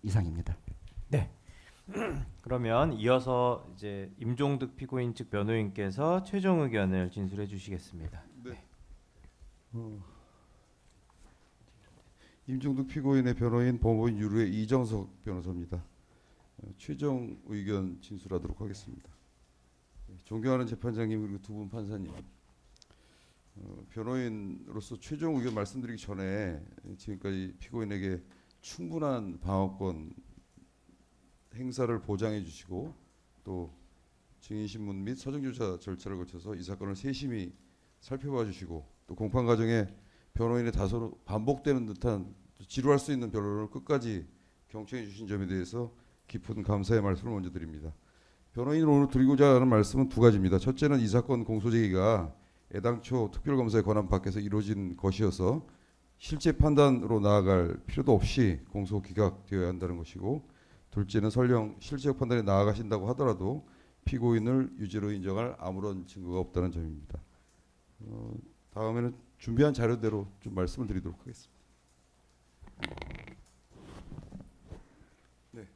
이상입니다. 네. 그러면 이어서 이제 임종득 피고인 측 변호인께서 최종 의견을 진술해 주시겠습니다. 네. 임종득 피고인의 변호인 법무부인 유루의 이정석 변호사입니다. 최종 의견 진술하도록 하겠습니다. 존경하는 재판장님 그리고 두 분 판사님, 변호인으로서 최종 의견 말씀드리기 전에 지금까지 피고인에게 충분한 방어권 행사를 보장해 주시고 또 증인신문 및 서정조사 절차를 거쳐서 이 사건을 세심히 살펴봐 주시고 또 공판 과정에 변호인의 다소 반복되는 듯한 지루할 수 있는 변론을 끝까지 경청해 주신 점에 대해서 깊은 감사의 말씀을 먼저 드립니다. 변호인으로 오늘 드리고자 하는 말씀은 두 가지입니다. 첫째는 이 사건 공소제기가 애당초 특별검사의 권한 밖에서 이루어진 것이어서 실제 판단으로 나아갈 필요도 없이 공소 기각되어야 한다는 것이고, 둘째는 설령 실체적 판단에 나아가신다고 하더라도 피고인을 유죄로 인정할 아무런 증거가 없다는 점입니다. 다음에는 준비한 자료대로 좀 말씀을 드리도록 하겠습니다. 네,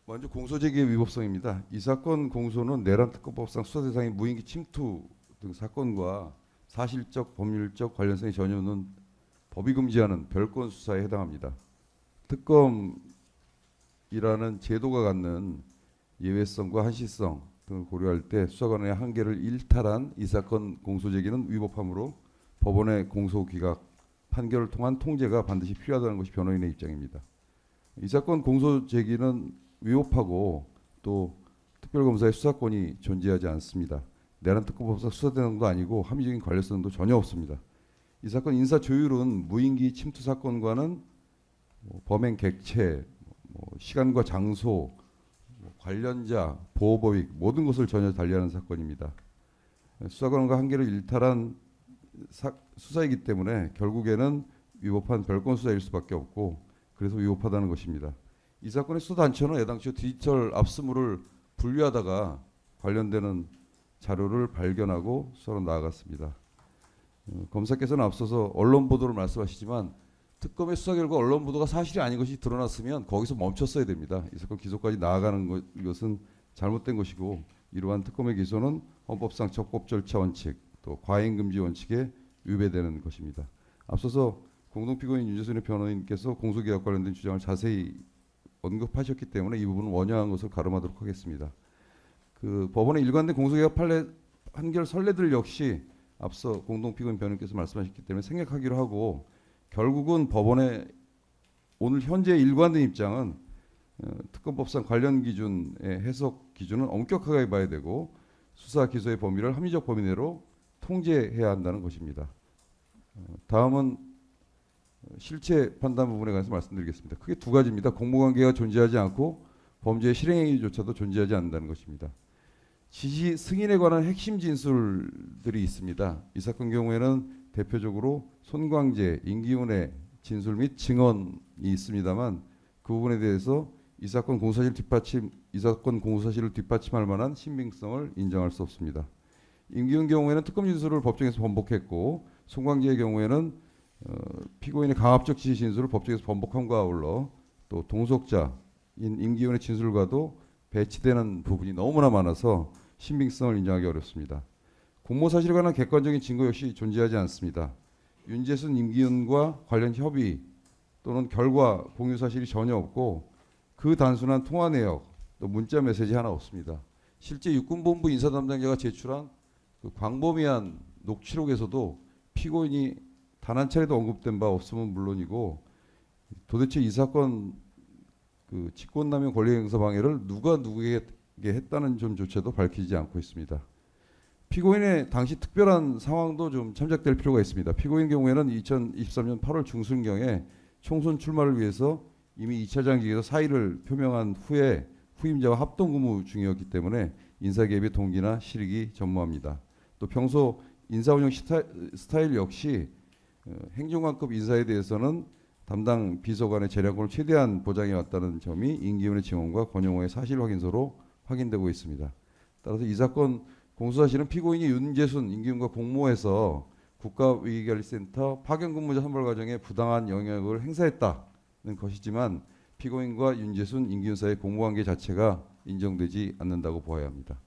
먼저 공소제기의 위법성입니다. 이 사건 공소는 내란 특검법상 수사 대상인 무인기 침투 등 사건과 사실적, 법률적 관련성이 전혀 없는 법이 금지하는 별건 수사에 해당합니다. 특검이라는 제도가 갖는 예외성과 한시성 등을 고려할 때 수사관의 한계를 일탈한 이 사건 공소제기는 위법하므로 법원의 공소기각 판결을 통한 통제가 반드시 필요하다는 것이 변호인의 입장입니다. 이 사건 공소제기는 위법하고 또 특별검사의 수사권이 존재하지 않습니다. 내란특검법상 수사 대상도 아니고 합리적인 관련성도 전혀 없습니다. 이 사건 인사 조율은 무인기 침투 사건과는 범행 객체, 시간과 장소, 관련자, 보호법익 모든 것을 전혀 달리하는 사건입니다. 수사관과 한계를 일탈한 수사이기 때문에 결국에는 위법한 별건 수사일 수밖에 없고, 그래서 위법하다는 것입니다. 이 사건의 수사 단초는 애당초 디지털 압수물을 분류하다가 관련되는 자료를 발견하고 수사로 나아갔습니다. 검사께서는 앞서서 언론 보도를 말씀하시지만 특검의 수사 결과 언론 보도가 사실이 아닌 것이 드러났으면 거기서 멈췄어야 됩니다. 이 사건 기소까지 나아가는 것은 잘못된 것이고, 이러한 특검의 기소는 헌법상 적법 절차 원칙 또 과잉 금지 원칙에 위배되는 것입니다. 앞서서 공동피고인 윤재순 변호인께서 공소기각 관련된 주장을 자세히 언급하셨기 때문에 이 부분은 원형한 것을 가름하도록 하겠습니다. 법원의 일관된 공소기각 판결 선례들 역시 앞서 공동피고인 변호인께서 말씀하셨기 때문에 생략하기로 하고, 결국은 법원의 오늘 현재 일관된 입장은 특검법상 관련 기준의 해석 기준은 엄격하게 봐야 되고 수사 기소의 범위를 합리적 범위 내로 통제해야 한다는 것입니다. 다음은 실체 판단 부분에 관해서 말씀드리겠습니다. 크게 두 가지입니다. 공모관계가 존재하지 않고 범죄의 실행행위조차도 존재하지 않는다는 것입니다. 지시 승인에 관한 핵심 진술들이 있습니다. 이 사건 경우에는 대표적으로 손광재, 임기훈의 진술 및 증언이 있습니다만 그 부분에 대해서 이 사건 공소사실을 뒷받침할 만한 신빙성을 인정할 수 없습니다. 임기훈 경우에는 특검 진술을 법정에서 번복했고, 손광재의 경우에는 피고인의 강압적 지시 진술을 법정에서 번복함과 아울러 또 동석자인 임기훈의 진술과도 배치되는 부분이 너무나 많아서 신빙성을 인정하기 어렵습니다. 공모 사실에 관한 객관적인 증거 역시 존재하지 않습니다. 윤재순, 임기훈과 관련 협의 또는 결과 공유 사실이 전혀 없고 그 단순한 통화 내역 또 문자 메시지 하나 없습니다. 실제 육군본부 인사 담당자가 제출한 그 광범위한 녹취록에서도 피고인이 단 한 차례도 언급된 바 없음은 물론이고, 도대체 이 사건 직권남용 권리행사 방해를 누가 누구에게 했다는 점조차도 밝히지 않고 있습니다. 피고인의 당시 특별한 상황도 좀 참작될 필요가 있습니다. 피고인 경우에는 2023년 8월 중순경에 총선 출마를 위해서 이미 2차장직에서 사의를 표명한 후에 후임자와 합동근무 중이었기 때문에 인사개입의 동기나 실익이 전무합니다. 또 평소 인사운영 스타일 역시 행정관급 인사에 대해서는 담당 비서관의 재량권을 최대한 보장해 왔다는 점이 임기훈의 증언과 권영호의 사실 확인서로 확인되고 있습니다. 따라서 이 사건 공소사실은 피고인이 윤재순, 임기훈과 공모해서 국가위기관리센터 파견근무자 선발 과정에 부당한 영향을 행사했다는 것이지만 피고인과 윤재순, 임기훈 사이의 공모관계 자체가 인정되지 않는다고 보아야 합니다.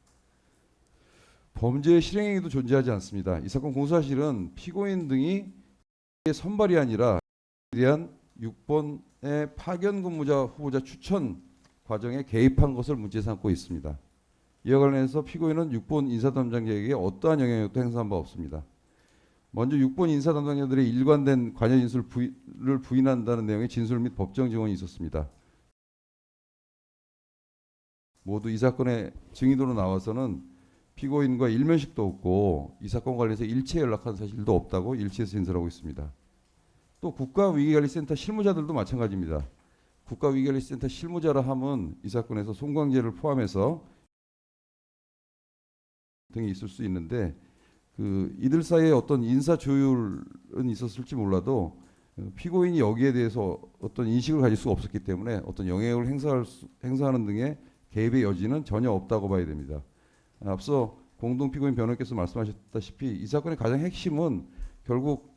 범죄의 실행행위도 존재하지 않습니다. 이 사건 공소사실은 피고인 등이 선발이 아니라 대한 6번의 파견근무자 후보자 추천 과정에 개입한 것을 문제 삼고 있습니다. 이와 관련해서 피고인은 6본 인사담당자에게 어떠한 영향력도 행사한 바 없습니다. 먼저 6본 인사담당자들의 일관된 관여 진술을 부인한다는 내용의 진술 및 법정 증언이 있었습니다. 모두 이 사건의 증인으로 나와서는 피고인과 일면식도 없고 이 사건 관련해서 일체 연락한 사실도 없다고 일치해서 진술하고 있습니다. 또 국가위기관리센터 실무자들도 마찬가지입니다. 국가위기관리센터 실무자라 함은 이 사건에서 송광재를 포함해서 등이 있을 수 있는데 이들 사이에 어떤 인사 조율은 있었을지 몰라도 피고인이 여기에 대해서 어떤 인식을 가질 수가 없었기 때문에 어떤 영향력을 행사하는 등의 개입의 여지는 전혀 없다고 봐야 됩니다. 앞서 공동 피고인 변호인께서 말씀하셨다시피 이 사건의 가장 핵심은 결국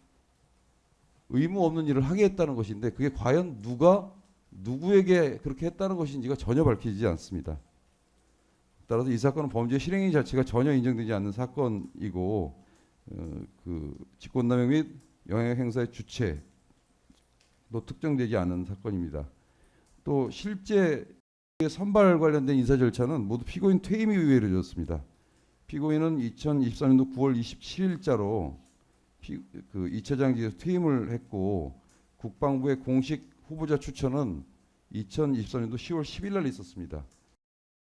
의무 없는 일을 하게 했다는 것인데 그게 과연 누가 누구에게 그렇게 했다는 것인지가 전혀 밝혀지지 않습니다. 따라서 이 사건은 범죄 실행위 자체가 전혀 인정되지 않는 사건이고 직권남용 및 영향력 행사의 주체도 특정되지 않은 사건입니다. 또 실제 선발 관련된 인사 절차는 모두 피고인 퇴임 이후에 이루어졌습니다. 피고인은 2023년도 9월 27일자로 2차장직에서 퇴임을 했고 국방부의 공식 후보자 추천은 2023년도 10월 10일 날 있었습니다.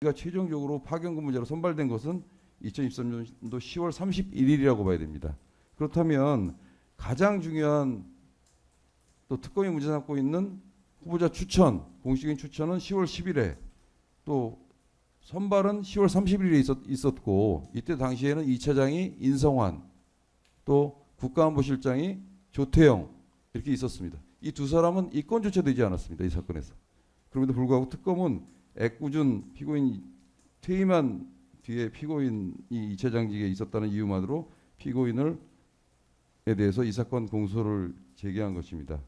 그가 최종적으로 파견 근무자로 선발된 것은 2023년도 10월 31일이라고 봐야 됩니다. 그렇다면 가장 중요한 또 특검이 문제 삼고 있는 후보자 추천, 공식인 추천은 10월 10일에 또 선발은 10월 30일에 있었고 이때 당시에는 2차장이 인성환 또 국가안보실장이 조태영 이렇게 있었습니다. 이 두 사람은 이권조차 되지 않았습니다. 이 사건에서. 그럼에도 불구하고 특검은 애꿎은 피고인 퇴임한 뒤에 피고인이 2차장직에 있었다는 이유만으로 피고인에 대해서 이 사건 공소를 제기한 것입니다.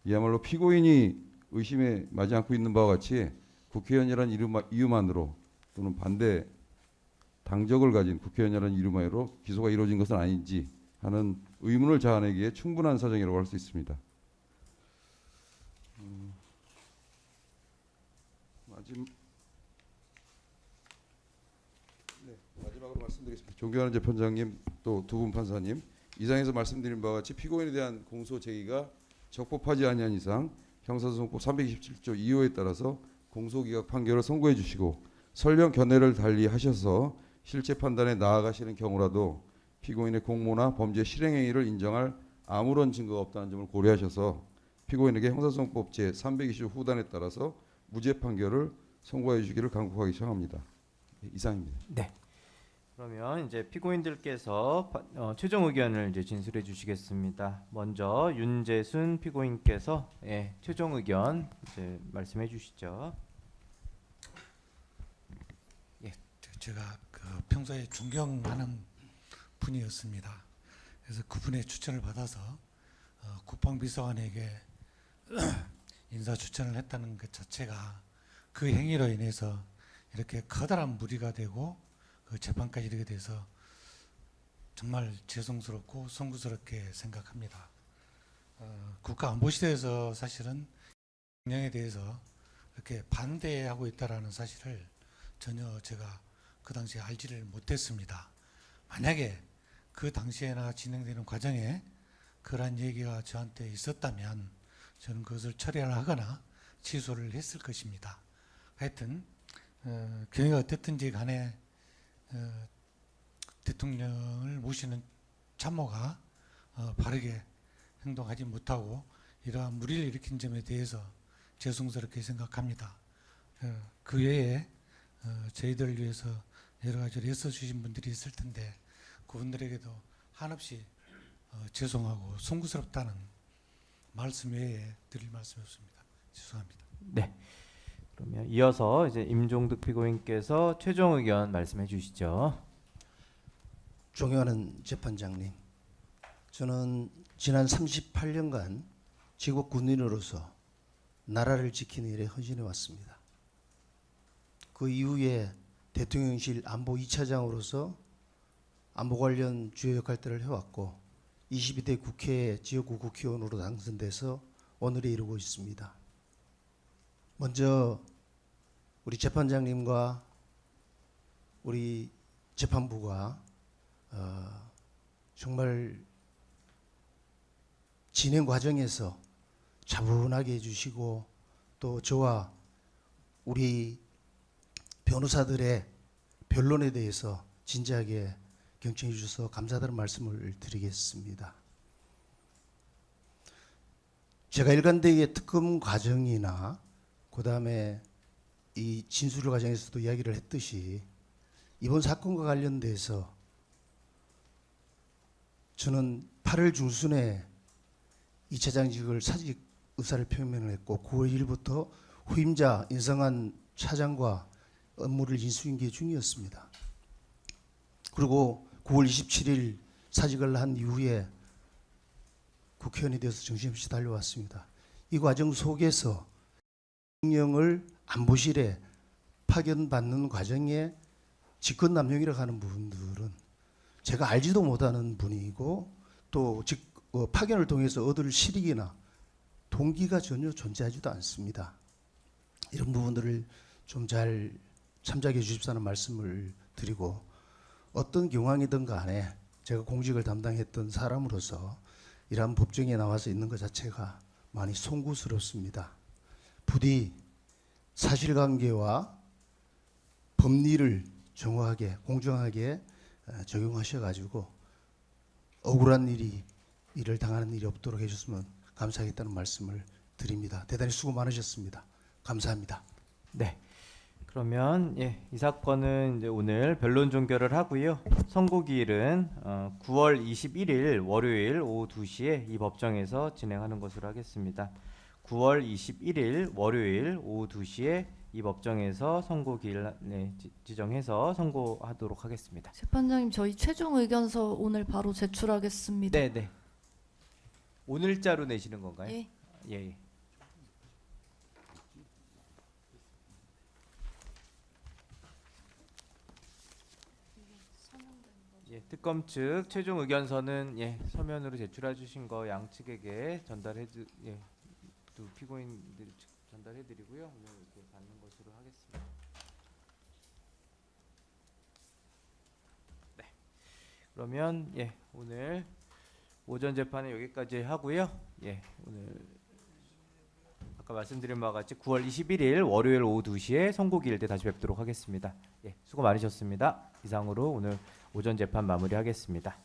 이야말로 피고인이 의심에 마지 않고 있는 바와 같이 국회의원이라는 이유만으로 또는 반대 당적을 가진 국회의원이라는 이유만으로 기소가 이루어진 것은 아닌지 하는 의문을 자아내기에 충분한 사정이라고 할 수 있습니다. 마지막으로 말씀드리겠습니다. 존경하는 재판장님 또 두 분 판사님, 이상에서 말씀드린 바와 같이 피고인에 대한 공소 제기가 적법하지 아니한 이상 형사소송법 327조 2호에 따라서 공소기각 판결을 선고해 주시고 설령 견해를 달리 하셔서 실제 판단에 나아가시는 경우라도 피고인의 공모나 범죄 실행행위를 인정할 아무런 증거가 없다는 점을 고려하셔서 피고인에게 형사소송법 제320조 후단에 따라서 무죄 판결을 선고해 주시기를 간곡하게 청합니다. 이상입니다. 네. 그러면 이제 피고인들께서 최종 의견을 이제 진술해 주시겠습니다. 먼저 윤재순 피고인께서 최종 의견 이제 말씀해 주시죠. 제가 평소에 존경하는 분이었습니다. 그래서 그분의 추천을 받아서 국방비서관에게 인사 추천을 했다는 것 자체가 그 행위로 인해서 이렇게 커다란 무리가 되고 그 재판까지 이르게 돼서 정말 죄송스럽고 송구스럽게 생각합니다. 국가안보실에서 사실은 명령에 대해서 이렇게 반대하고 있다라는 사실을 전혀 제가 그 당시에 알지를 못했습니다. 만약에 그 당시에나 진행되는 과정에 그러한 얘기가 저한테 있었다면 저는 그것을 처리를 하거나 취소를 했을 것입니다. 하여튼 경위가 어땠든지 간에 대통령을 모시는 참모가 바르게 행동하지 못하고 이러한 무리를 일으킨 점에 대해서 죄송스럽게 생각합니다. 그 외에 저희들을 위해서 여러 가지로 애써주신 분들이 있을 텐데 그분들에게도 한없이 죄송하고 송구스럽다는 말씀 외에 드릴 말씀이 없습니다. 죄송합니다. 네. 그러면 이어서 이제 임종득 피고인께서 최종 의견 말씀해 주시죠. 존경하는 재판장님, 저는 지난 38년간 지국 군인으로서 나라를 지키는 일에 헌신해 왔습니다. 그 이후에 대통령실 안보 2차장으로서 안보 관련 주요 역할들을 해왔고 22대 국회 지역구 국회의원으로 당선돼서 오늘에 이르고 있습니다. 먼저 우리 재판장님과 우리 재판부가 정말 진행 과정에서 차분하게 해주시고 또 저와 우리 변호사들의 변론에 대해서 진지하게 경청해 주셔서 감사하다는 말씀을 드리겠습니다. 제가 일관되게 특검 과정이나 그다음에 이 진술 과정에서도 이야기를 했듯이 이번 사건과 관련돼서 저는 8월 중순에 2차장직을 사직 의사를 표명을 했고 9월 1일부터 후임자 인성한 차장과 업무를 인수인계 중이었습니다. 그리고 9월 27일 사직을 한 이후에 국회의원이 되어서 정신없이 달려왔습니다. 이 과정 속에서 대통령을 안보실에 파견받는 과정에 직권남용이라고 하는 부분들은 제가 알지도 못하는 분이고 또 파견을 통해서 얻을 실익이나 동기가 전혀 존재하지도 않습니다. 이런 부분들을 좀 잘 참작해 주십사는 말씀을 드리고 어떤 경황이든 간에 제가 공직을 담당했던 사람으로서 이러한 법정에 나와서 있는 것 자체가 많이 송구스럽습니다. 부디 사실관계와 법리를 정확하게 공정하게 적용하셔가지고 억울한 일을 당하는 일이 없도록 해주시면 감사하겠다는 말씀을 드립니다. 대단히 수고 많으셨습니다. 감사합니다. 네. 그러면 이 사건은 이제 오늘 변론 종결을 하고요. 선고기일은 9월 21일 월요일 오후 2시에 이 법정에서 진행하는 것으로 하겠습니다. 9월 21일 월요일 오후 2시에 이 법정에서 선고기일 지정해서 선고하도록 하겠습니다. 재판장님, 저희 최종 의견서 오늘 바로 제출하겠습니다. 네. 오늘자로 내시는 건가요? 예. 예. 특검 측 최종 의견서는 서면으로 제출해 주신 거 양측에게 두 피고인들 측 전달해 드리고요. 오늘 이렇게 받는 것으로 하겠습니다. 네. 그러면 오늘 오전 재판은 여기까지 하고요. 오늘 아까 말씀드린 바와 같이 9월 21일 월요일 오후 2시에 선고기일 때 다시 뵙도록 하겠습니다. 수고 많으셨습니다. 이상으로 오늘 오전 재판 마무리하겠습니다.